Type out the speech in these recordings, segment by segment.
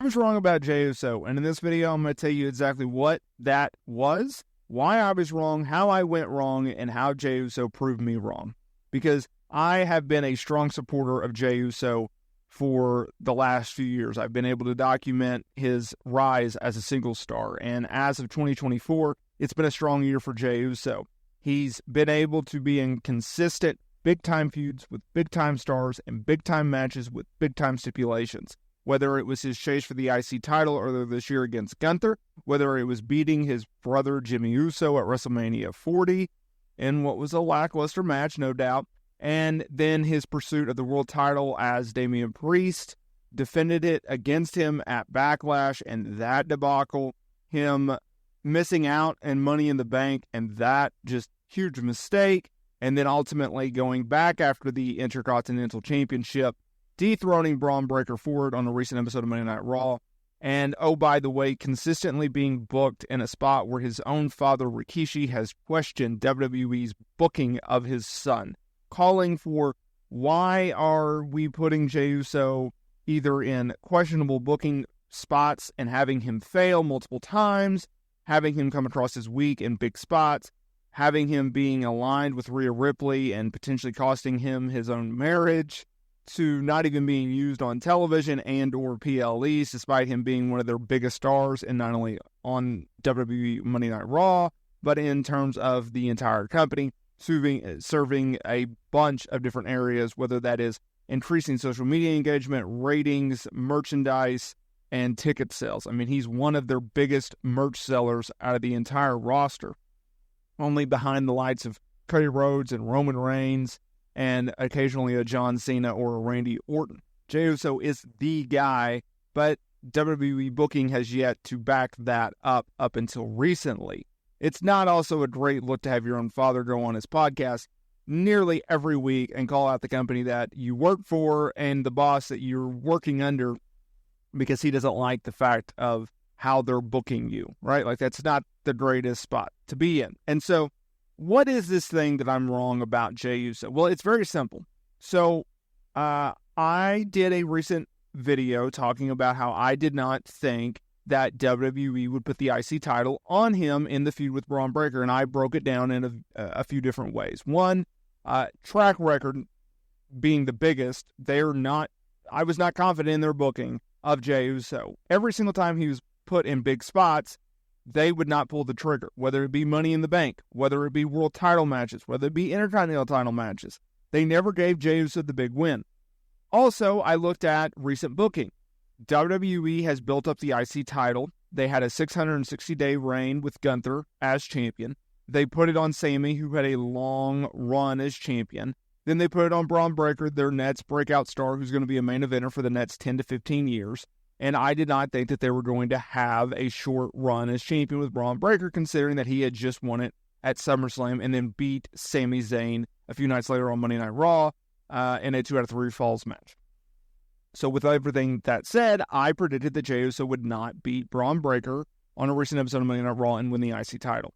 was wrong about Jey Uso, and in this video, I'm going to tell you exactly what that was, why I was wrong, how I went wrong, and how Jey Uso proved me wrong. Because I have been a strong supporter of Jey Uso for the last few years. I've been able to document his rise as a single star, and as of 2024, it's been a strong year for Jey Uso. He's been able to be in consistent big-time feuds with big-time stars and big-time matches with big-time stipulations. Whether it was his chase for the IC title earlier this year against Gunther, whether it was beating his brother Jey Uso at WrestleMania 40 in what was a lackluster match, no doubt, and then his pursuit of the world title as Damian Priest defended it against him at Backlash, and that debacle, him missing out and Money in the Bank, and that just huge mistake, and then ultimately going back after the Intercontinental Championship, dethroning Braun Breaker for it on a recent episode of Monday Night Raw, and oh, by the way, consistently being booked in a spot where his own father, Rikishi, has questioned WWE's booking of his son, calling for, why are we putting Jey Uso either in questionable booking spots and having him fail multiple times, having him come across as weak in big spots, having him being aligned with Rhea Ripley and potentially costing him his own marriage, to not even being used on television and or PLEs, despite him being one of their biggest stars, and not only on WWE Monday Night Raw, but in terms of the entire company, serving a bunch of different areas, whether that is increasing social media engagement, ratings, merchandise, and ticket sales. I mean, he's one of their biggest merch sellers out of the entire roster, only behind the likes of Cody Rhodes and Roman Reigns, and occasionally a John Cena or a Randy Orton. Jey Uso is the guy, but WWE booking has yet to back that up until recently. It's not also a great look to have your own father go on his podcast nearly every week and call out the company that you work for and the boss that you're working under because he doesn't like the fact of how they're booking you, right? Like, that's not the greatest spot to be in. And so, what is this thing that I'm wrong about Jey Uso? Well, it's very simple. So, I did a recent video talking about how I did not think that WWE would put the IC title on him in the feud with Braun Breaker, and I broke it down in a few different ways. One, track record being the biggest, I was not confident in their booking of Jey Uso. Every single time he was put in big spots, they would not pull the trigger, whether it be Money in the Bank, whether it be world title matches, whether it be Intercontinental title matches. They never gave Jey Uso the big win. Also, I looked at recent booking. WWE has built up the IC title. They had a 660-day reign with Gunther as champion. They put it on Sami, who had a long run as champion. Then they put it on Braun Breaker, their Nets breakout star, who's going to be a main eventer for the next 10 to 15 years. And I did not think that they were going to have a short run as champion with Braun Breaker, considering that he had just won it at SummerSlam and then beat Sami Zayn a few nights later on Monday Night Raw in a 2 out of 3 falls match. So with everything that said, I predicted that Jey Uso would not beat Braun Breaker on a recent episode of Monday Night Raw and win the IC title.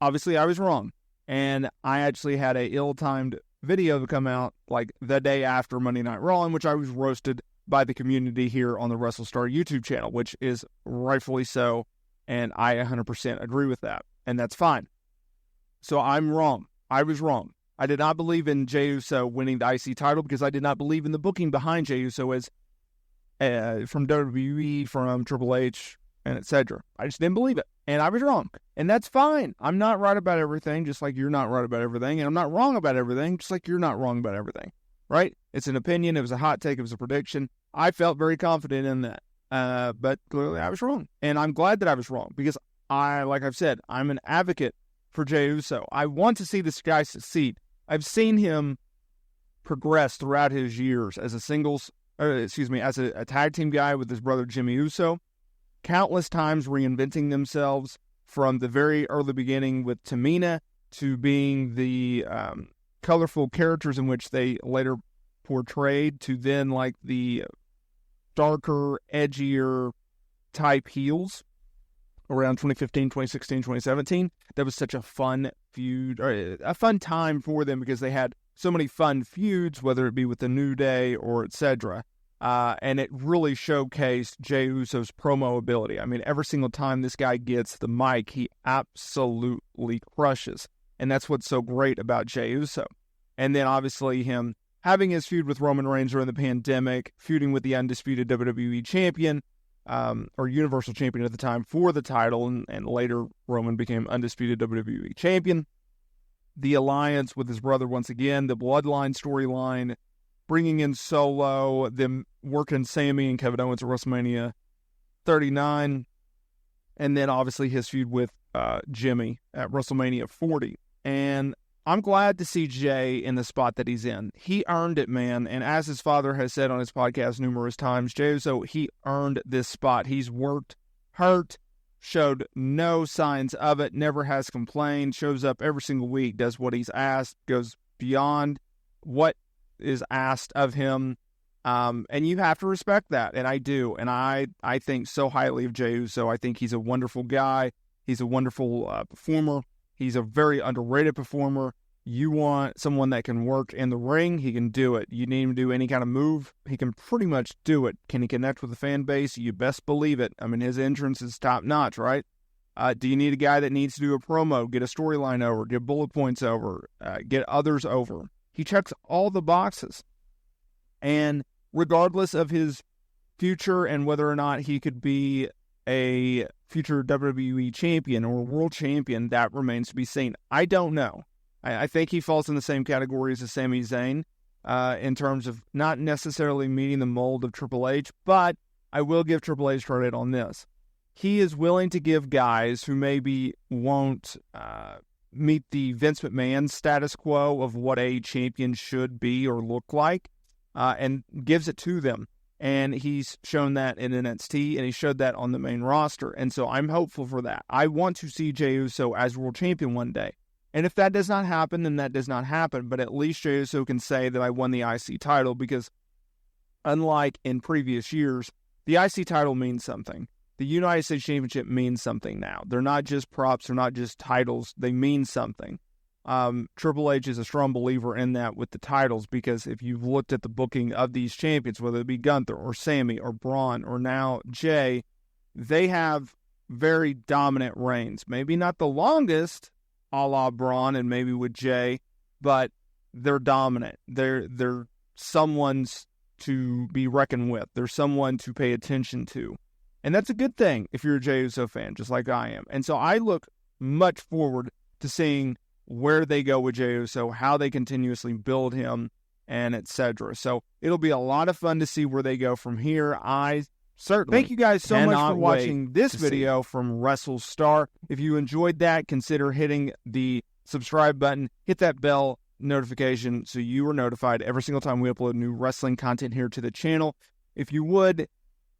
Obviously, I was wrong. And I actually had a ill-timed video to come out like the day after Monday Night Raw, in which I was roasted by the community here on the WrestleSTAR YouTube channel, which is rightfully so, and I 100% agree with that, and that's fine. So I'm wrong. I was wrong. I did not believe in Jey Uso winning the IC title because I did not believe in the booking behind Jey Uso as from WWE, from Triple H, and etc. I just didn't believe it, and I was wrong, and that's fine. I'm not right about everything, just like you're not right about everything, and I'm not wrong about everything, just like you're not wrong about everything. Right? It's an opinion. It was a hot take. It was a prediction. I felt very confident in that. But clearly I was wrong. And I'm glad that I was wrong because like I've said, I'm an advocate for Jey Uso. I want to see this guy succeed. I've seen him progress throughout his years as as a tag team guy with his brother Jey Uso. Countless times reinventing themselves from the very early beginning with Tamina to being the colorful characters in which they later portrayed, to then like the darker, edgier type heels around 2015, 2016, 2017. That was such a fun feud, or a fun time for them because they had so many fun feuds, whether it be with the New Day or etc. And it really showcased Jey Uso's promo ability. I mean, every single time this guy gets the mic, he absolutely crushes. And that's what's so great about Jey Uso. And then obviously him having his feud with Roman Reigns during the pandemic, feuding with the undisputed WWE champion, or Universal Champion at the time for the title, and later Roman became undisputed WWE champion. The alliance with his brother once again, the bloodline storyline, bringing in Solo, them working Sami and Kevin Owens at WrestleMania 39, and then obviously his feud with Jimmy at WrestleMania 40. And I'm glad to see Jey in the spot that he's in. He earned it, man. And as his father has said on his podcast numerous times, Jey Uso, he earned this spot. He's worked, hurt, showed no signs of it, never has complained, shows up every single week, does what he's asked, goes beyond what is asked of him. And you have to respect that. And I do. And I think so highly of Jey Uso. I think he's a wonderful guy. He's a wonderful performer. He's a very underrated performer. You want someone that can work in the ring, he can do it. You need him to do any kind of move, he can pretty much do it. Can he connect with the fan base? You best believe it. I mean, his entrance is top-notch, right? Do you need a guy that needs to do a promo, get a storyline over, get bullet points over, get others over? He checks all the boxes. And regardless of his future and whether or not he could be a future WWE champion or world champion, that remains to be seen. I don't know. I think he falls in the same category as Sami Zayn in terms of not necessarily meeting the mold of Triple H, but I will give Triple H credit on this. He is willing to give guys who maybe won't meet the Vince McMahon status quo of what a champion should be or look like, and gives it to them. And he's shown that in NXT, and he showed that on the main roster. And so I'm hopeful for that. I want to see Jey Uso as world champion one day. And if that does not happen, then that does not happen. But at least Jey Uso can say that I won the IC title, because unlike in previous years, the IC title means something. The United States Championship means something now. They're not just props. They're not just titles. They mean something. Triple H is a strong believer in that with the titles, because if you've looked at the booking of these champions, whether it be Gunther or Sami or Braun or now Jey, they have very dominant reigns. Maybe not the longest, a la Braun and maybe with Jey, but they're dominant. They're someone's to be reckoned with. They're someone to pay attention to. And that's a good thing if you're a Jey Uso fan, just like I am. And so I look much forward to seeing where they go with Jey Uso, how they continuously build him, and etc. So it'll be a lot of fun to see where they go from here. I certainly thank you guys so much for watching this video from WrestleSTAR. If you enjoyed that, consider hitting the subscribe button, hit that bell notification so you are notified every single time we upload new wrestling content here to the channel. If you would,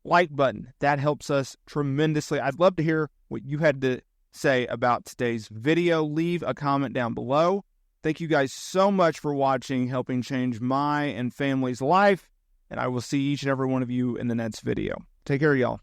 like button, that helps us tremendously. I'd love to hear what you had to say about today's video. Leave a comment down below. Thank you guys so much for watching, helping change my and family's life, and I will see each and every one of you in the next video. Take care, y'all.